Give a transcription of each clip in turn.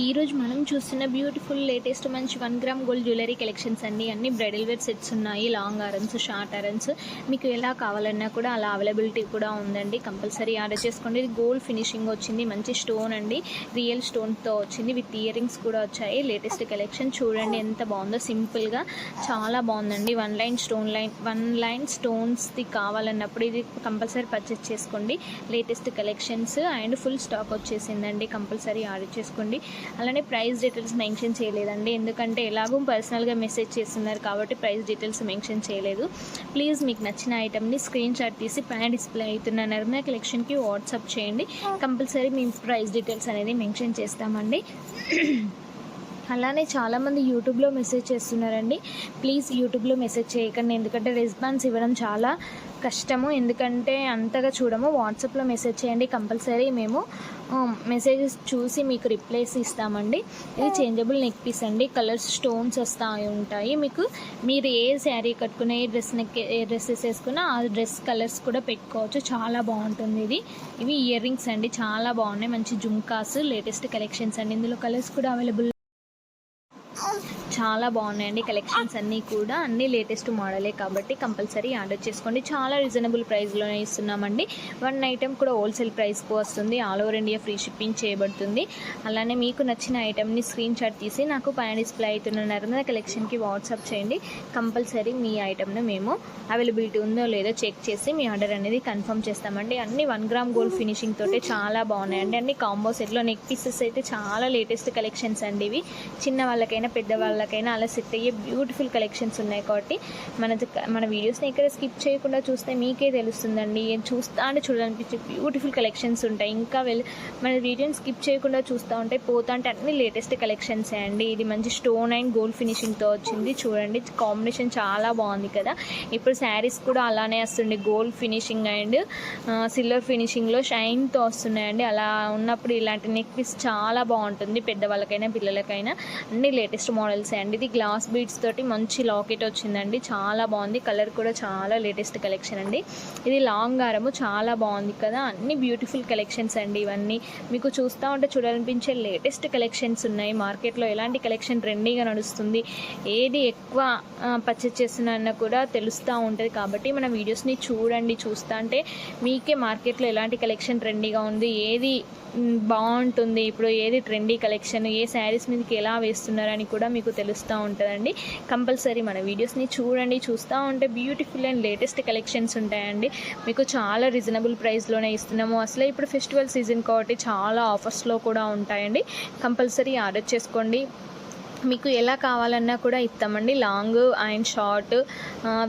ఈరోజు మనం చూస్తున్న బ్యూటిఫుల్ లేటెస్ట్ మంచి 1 గ్రామ్ గోల్డ్ జ్యువెలరీ కలెక్షన్స్ అండి. అన్ని బ్రైడల్ వేర్ సెట్స్ ఉన్నాయి. లాంగ్ ఆరన్స్, షార్ట్ ఆరన్స్ మీకు ఎలా కావాలన్నా కూడా అలా అవైలబిలిటీ కూడా ఉందండి. కంపల్సరీ ఆర్డర్ చేసుకోండి. ఇది గోల్డ్ ఫినిషింగ్ వచ్చింది, మంచి స్టోన్ అండి, రియల్ స్టోన్తో వచ్చింది. విత్ ఇయర్ రింగ్స్ కూడా వచ్చాయి. లేటెస్ట్ కలెక్షన్ చూడండి ఎంత బాగుందో, సింపుల్గా చాలా బాగుందండి. వన్ లైన్ స్టోన్స్ది కావాలన్నప్పుడు ఇది కంపల్సరీ పర్చేస్ చేసుకోండి. Latest collections and full stock వచ్చేసిందండి. కంపల్సరీ ఆర్డర్ చేసుకోండి. అలానే ప్రైస్ డీటెయిల్స్ మెన్షన్ చేయలేదండి, ఎందుకంటే ఎలాగో పర్సనల్గా మెసేజ్ చేస్తున్నారు కాబట్టి ప్రైస్ డీటెయిల్స్ మెన్షన్ చేయలేదు. ప్లీజ్ మీకు నచ్చిన ఐటమ్ని స్క్రీన్ షాట్ తీసి పైన డిస్ప్లే అవుతున్న నిర్మలా కలెక్షన్కి వాట్సాప్ చేయండి. కంపల్సరీ మీ ప్రైస్ డీటెయిల్స్ అనేది మెన్షన్ చేస్తామండి. అలానే చాలామంది యూట్యూబ్లో మెసేజ్ చేస్తున్నారండి. ప్లీజ్ యూట్యూబ్లో మెసేజ్ చేయకండి, ఎందుకంటే రెస్పాన్స్ ఇవ్వడం చాలా కష్టము. ఎందుకంటే అంతగా చూడము. వాట్సాప్లో మెసేజ్ చేయండి, కంపల్సరీ మేము మెసేజెస్ చూసి మీకు రిప్లైస్ ఇస్తామండి. ఇది చేంజబుల్ నెక్ పీస్ అండి. కలర్స్ స్టోన్స్ ఉంటాయి. మీరు ఏ శారీ కట్టుకున్న ఏ డ్రెస్సెస్ వేసుకున్నా ఆ డ్రెస్ కలర్స్ కూడా పెట్టుకోవచ్చు. చాలా బాగుంటుంది. ఇవి ఇయర్ రింగ్స్ అండి, చాలా బాగున్నాయి. మంచి జుమ్కాస్ లేటెస్ట్ కలెక్షన్స్ అండి. ఇందులో కలర్స్ కూడా అవైలబుల్, చాలా బాగున్నాయండి. కలెక్షన్స్ అన్నీ కూడా అన్ని లేటెస్ట్ మోడలే కాబట్టి కంపల్సరీ ఆర్డర్ చేసుకోండి. చాలా రీజనబుల్ ప్రైస్లోనే ఇస్తున్నామండి. 1 ఐటెం కూడా హోల్సేల్ ప్రైస్కు వస్తుంది. All over India free shipping చేయబడుతుంది. అలానే మీకు నచ్చిన ఐటెంని స్క్రీన్ షాట్ తీసి నాకు పైన డిస్ప్లే అవుతున్న నిర్మలా కలెక్షన్కి వాట్సాప్ చేయండి. కంపల్సరీ మీ ఐటెంను మేము అవైలబిలిటీ ఉందో లేదో చెక్ చేసి మీ ఆర్డర్ అనేది కన్ఫర్మ్ చేస్తామండి. అన్ని 1 గ్రామ్ గోల్డ్ ఫినిషింగ్ తోటే చాలా బాగున్నాయండి. అన్ని కాంబో సెట్లో నెక్ పీసెస్ అయితే చాలా లేటెస్ట్ కలెక్షన్స్ అండి. ఇవి చిన్న వాళ్ళకైనా పెద్ద వాళ్ళకైనా అలా సెట్ అయ్యే బ్యూటిఫుల్ కలెక్షన్స్ ఉన్నాయి కాబట్టి మన వీడియోస్ని ఎక్కడ స్కిప్ చేయకుండా చూస్తే మీకే తెలుస్తుందండి. చూడాలనిపించే బ్యూటిఫుల్ కలెక్షన్స్ ఉంటాయి. ఇంకా మన వీడియోని స్కిప్ చేయకుండా చూస్తూ ఉంటే అంటే అన్ని లేటెస్ట్ కలెక్షన్సే అండి. ఇది మంచి స్టోన్ అండ్ గోల్డ్ ఫినిషింగ్తో వచ్చింది. చూడండి కాంబినేషన్ చాలా బాగుంది కదా. ఇప్పుడు శారీస్ కూడా అలానే వస్తుంది. గోల్డ్ ఫినిషింగ్ అండ్ సిల్వర్ ఫినిషింగ్లో షైన్తో వస్తున్నాయండి. అలా ఉన్నప్పుడు ఇలాంటి నెక్ పీస్ చాలా బాగుంటుంది. పెద్దవాళ్ళకైనా పిల్లలకైనా అన్ని లేటెస్ట్ మోడల్స్ అండి. ఇది గ్లాస్ బీడ్స్ తోటి మంచి లాకెట్ వచ్చిందండి, చాలా బాగుంది. కలర్ కూడా చాలా లేటెస్ట్ కలెక్షన్ అండి. ఇది లాంగ్ హారము, చాలా బాగుంది కదా. అన్ని బ్యూటిఫుల్ కలెక్షన్స్ అండి. ఇవన్నీ మీకు చూస్తూ ఉంటే చూడాలనిపించే లేటెస్ట్ కలెక్షన్స్ ఉన్నాయి. మార్కెట్లో ఎలాంటి కలెక్షన్ ట్రెండీగా నడుస్తుంది, ఏది ఎక్కువ పర్చేస్ చేస్తున్నా కూడా తెలుస్తూ ఉంటుంది. కాబట్టి మన వీడియోస్ని చూస్తూ అంటే మీకే మార్కెట్లో ఎలాంటి కలెక్షన్ ట్రెండీగా ఉంది, ఏది బాగుంటుంది, ఇప్పుడు ఏది ట్రెండీ కలెక్షన్, ఏ శారీస్ మీదకి ఎలా వేస్తున్నారని కూడా మీకు తెలుస్తూ ఉంటుందండి. కంపల్సరీ మన వీడియోస్ని చూస్తూ ఉంటే బ్యూటిఫుల్ అండ్ లేటెస్ట్ కలెక్షన్స్ ఉంటాయండి. మీకు చాలా రీజనబుల్ ప్రైస్లోనే ఇస్తున్నాము. అసలే ఇప్పుడు ఫెస్టివల్ సీజన్ కాబట్టి చాలా ఆఫర్స్లో కూడా ఉంటాయండి. కంపల్సరీ ఆర్డర్ చేసుకోండి. మీకు ఎలా కావాలన్నా కూడా ఇస్తామండి. Long and short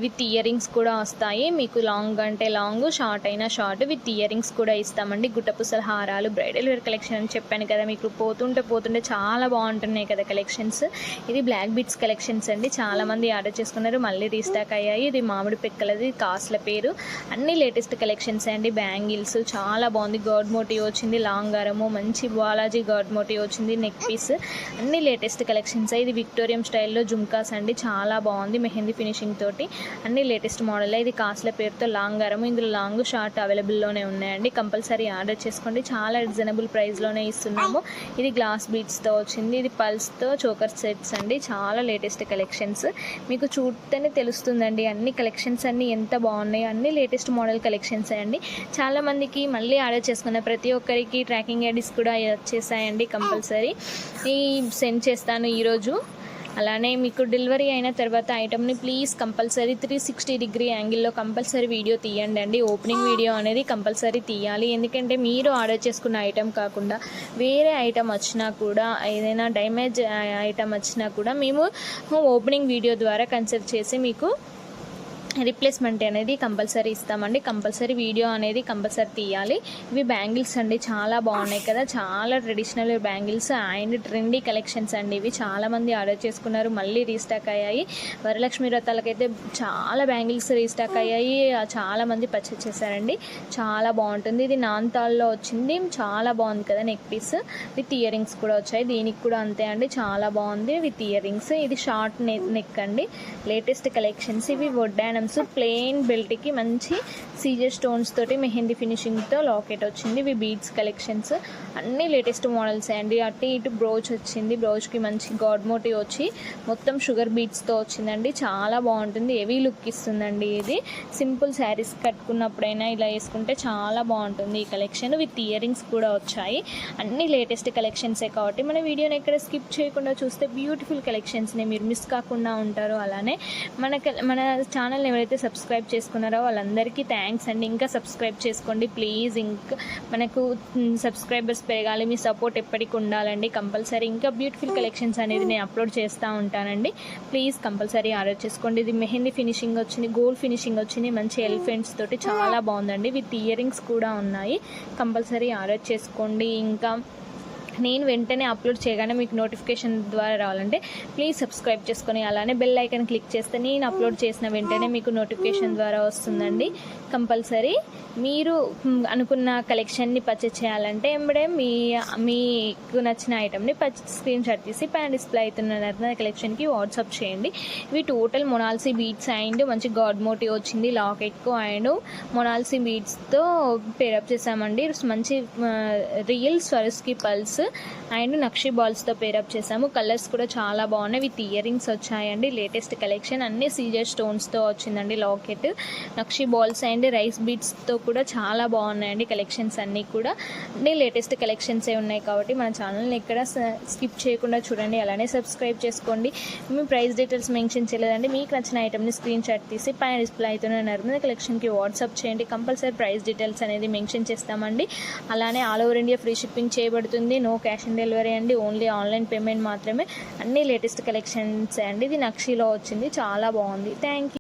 with ear rings కూడా వస్తాయి. మీకు లాంగ్ అంటే లాంగ్, షార్ట్ అయినా షార్ట్ విత్ ఇయర్ రింగ్స్ కూడా ఇస్తామండి. గుట్టపుసల హారాలు, బ్రైడల్ వేర్ కలెక్షన్ అని చెప్పాను కదా. మీకు పోతుంటే చాలా బాగుంటున్నాయి కదా కలెక్షన్స్. ఇది బ్లాక్ బీడ్స్ కలెక్షన్స్ అండి. చాలామంది ఆర్డర్ చేసుకున్నారు, మళ్ళీ రీస్టాక్ అయ్యాయి. ఇది మామిడి పెక్కలది, కాస్ట్ల పేరు. అన్ని లేటెస్ట్ కలెక్షన్స్ అండి. బ్యాంగిల్స్ చాలా బాగుంది. గాడ్ మోటివ్ వచ్చింది. లాంగ్ హారము, మంచి బాలాజీ గాడ్ మోటివ్ వచ్చింది. నెక్ పీస్ అన్ని లేటెస్ట్ కలెక్షన్. ఇది విక్టోరియం స్టైల్లో జుమ్కాస్ అండి, చాలా బాగుంది. మెహందీ ఫినిషింగ్ తోటి అన్ని లేటెస్ట్ మోడల్. ఇది కాస్ట్ల పేరుతో లాంగ్ హారము. ఇందులో లాంగ్ షార్ట్ అవైలబుల్లోనే ఉన్నాయండి. కంపల్సరీ ఆర్డర్ చేసుకోండి. చాలా రీజనబుల్ ప్రైస్లోనే ఇస్తున్నాము. ఇది గ్లాస్ బీడ్స్తో వచ్చింది. ఇది పల్స్తో చోకర్ సెట్స్ అండి. చాలా లేటెస్ట్ కలెక్షన్స్. మీకు చూస్తేనే తెలుస్తుందండి అన్ని కలెక్షన్స్ అన్నీ ఎంత బాగున్నాయి. అన్ని లేటెస్ట్ మోడల్ కలెక్షన్స్ అండి. చాలామందికి మళ్ళీ ఆర్డర్ చేసుకున్న ప్రతి ఒక్కరికి ట్రాకింగ్ ఐడీస్ కూడా వచ్చేసాయండి. కంపల్సరీ సెండ్ చేస్తాను ఈరోజు. అలానే మీకు డెలివరీ అయిన తర్వాత ఐటమ్ని ప్లీజ్ కంపల్సరీ 360 డిగ్రీ యాంగిల్లో కంపల్సరీ వీడియో తీయండి అండి. ఓపెనింగ్ వీడియో అనేది కంపల్సరీ తీయాలి. ఎందుకంటే మీరు ఆర్డర్ చేసుకున్న ఐటమ్ కాకుండా వేరే ఐటమ్ వచ్చినా కూడా, ఏదైనా డ్యామేజ్ ఐటమ్ వచ్చినా కూడా మేము ఓపెనింగ్ వీడియో ద్వారా కన్సిడర్ చేసి మీకు రిప్లేస్మెంట్ అనేది కంపల్సరీ ఇస్తామండి. కంపల్సరీ వీడియో అనేది కంపల్సరీ తీయాలి. ఇవి బ్యాంగిల్స్ అండి, చాలా బాగున్నాయి కదా. చాలా traditional bangles and trendy collections అండి. ఇవి చాలామంది ఆర్డర్ చేసుకున్నారు, మళ్ళీ రీస్టాక్ అయ్యాయి. వరలక్ష్మి వ్రతాలకైతే చాలా బ్యాంగిల్స్ రీస్టాక్ అయ్యాయి. చాలామంది పర్చేస్ చేశారండి. చాలా బాగుంటుంది. ఇది నాన్తాల్లో వచ్చింది, చాలా బాగుంది కదా. Neck piece with ear rings కూడా వచ్చాయి. దీనికి కూడా అంతే అండి, చాలా బాగుంది విత్ ఇయర్ రింగ్స్. ఇది షార్ట్ నెక్ అండి. Latest collections. ఇవి వడ్డానం కలెక్షన్స్. ప్లెయిన్ బెల్ట్కి మంచి సీజర్ స్టోన్స్ తోటి మెహందీ ఫినిషింగ్తో లాకెట్ వచ్చింది. ఇవి బీడ్స్ కలెక్షన్స్, అన్నీ లేటెస్ట్ మోడల్స్ అండి. అటు ఇటు బ్రోచ్ వచ్చింది, బ్రోచ్కి మంచి గాడ్ మోటివ్ వచ్చి మొత్తం షుగర్ బీడ్స్తో వచ్చిందండి. చాలా బాగుంటుంది, హెవీ లుక్ ఇస్తుందండి. ఇది సింపుల్ శారీస్ కట్టుకున్నప్పుడైనా ఇలా వేసుకుంటే చాలా బాగుంటుంది ఈ కలెక్షన్. విత్ ఇయర్ రింగ్స్ కూడా వచ్చాయి. అన్ని లేటెస్ట్ కలెక్షన్సే కాబట్టి మన వీడియోని ఎక్కడ స్కిప్ చేయకుండా చూస్తే బ్యూటిఫుల్ కలెక్షన్స్ని మీరు మిస్ కాకుండా ఉంటారు. అలానే మన ఛానల్ని ఎవరైతే సబ్స్క్రైబ్ చేసుకున్నారో వాళ్ళందరికీ థ్యాంక్స్ అండి. ఇంకా సబ్స్క్రైబ్ చేసుకోండి ప్లీజ్. ఇంకా మనకు సబ్స్క్రైబర్స్ పెరగాలి, మీ సపోర్ట్ ఎప్పటికి ఉండాలండి కంపల్సరీ. ఇంకా బ్యూటిఫుల్ కలెక్షన్స్ అనేది నేను అప్లోడ్ చేస్తూ ఉంటానండి. ప్లీజ్ కంపల్సరీ ఆర్డర్ చేసుకోండి. ఇది మెహందీ ఫినిషింగ్ వచ్చింది, గోల్డ్ ఫినిషింగ్ వచ్చింది, మంచి ఎలిఫెంట్స్ తోటి చాలా బాగుందండి. విత్ ఇయర్ రింగ్స్ కూడా ఉన్నాయి. కంపల్సరీ ఆర్డర్ చేసుకోండి. ఇంకా నేను వెంటనే అప్లోడ్ చేయగానే మీకు నోటిఫికేషన్ ద్వారా రావాలంటే ప్లీజ్ సబ్స్క్రైబ్ చేసుకొని అలానే బెల్ ఐకాన్ క్లిక్ చేస్తే నేను అప్లోడ్ చేసిన వెంటనే మీకు నోటిఫికేషన్ ద్వారా వస్తుందండి. కంపల్సరీ మీరు అనుకున్న కలెక్షన్ని పర్చేస్ చేయాలంటే ఎంబడే మీకు నచ్చిన ఐటమ్ని స్క్రీన్ షాట్ తీసి పైన డిస్ప్లే అవుతున్న కలెక్షన్కి వాట్సాప్ చేయండి. ఇవి టోటల్ మొనాల్సీ బీడ్స్ అండ్ మంచి గాడ్ మోటివ్ వచ్చింది లాకెట్కు అండ్ మొనాల్సీ బీడ్స్తో పేరప్ చేసామండి. మంచి రియల్ స్వరస్కి పల్స్ అండ్ నక్షి బాల్స్తో పేరప్ చేసాము. కలర్స్ కూడా చాలా బాగున్నాయి. విత్ ఇయర్ రింగ్స్ వచ్చాయండి. లేటెస్ట్ కలెక్షన్ అన్ని సీజర్ స్టోన్స్తో వచ్చిందండి లాకెట్. నక్షి బాల్స్ అండ్ రైస్ బీడ్స్తో కూడా చాలా బాగున్నాయండి కలెక్షన్స్ అన్నీ కూడా. అన్ని లేటెస్ట్ కలెక్షన్సే ఉన్నాయి కాబట్టి మన ఛానల్ని ఎక్కడ స్కిప్ చేయకుండా చూడండి. అలానే సబ్స్క్రైబ్ చేసుకోండి. మీ ప్రైస్ డీటెయిల్స్ మెన్షన్ చేయలేదండి. మీకు నచ్చిన ఐటమ్ని స్క్రీన్ షాట్ తీసి పైన డిస్ప్లే అవుతున్న నర్మదా కలెక్షన్కి వాట్సాప్ చేయండి. కంపల్సరీ ప్రైస్ డీటెయిల్స్ అనేది మెన్షన్ చేస్తామండి. అలానే all over India free shipping చేయబడుతుంది. నో క్యాష్ ఆన్ డెలివరీ అండి, ఓన్లీ ఆన్లైన్ పేమెంట్ మాత్రమే. అన్ని లేటెస్ట్ కలెక్షన్స్ అండి. ఇది నక్షిలో వచ్చింది, చాలా బాగుంది. Thank you.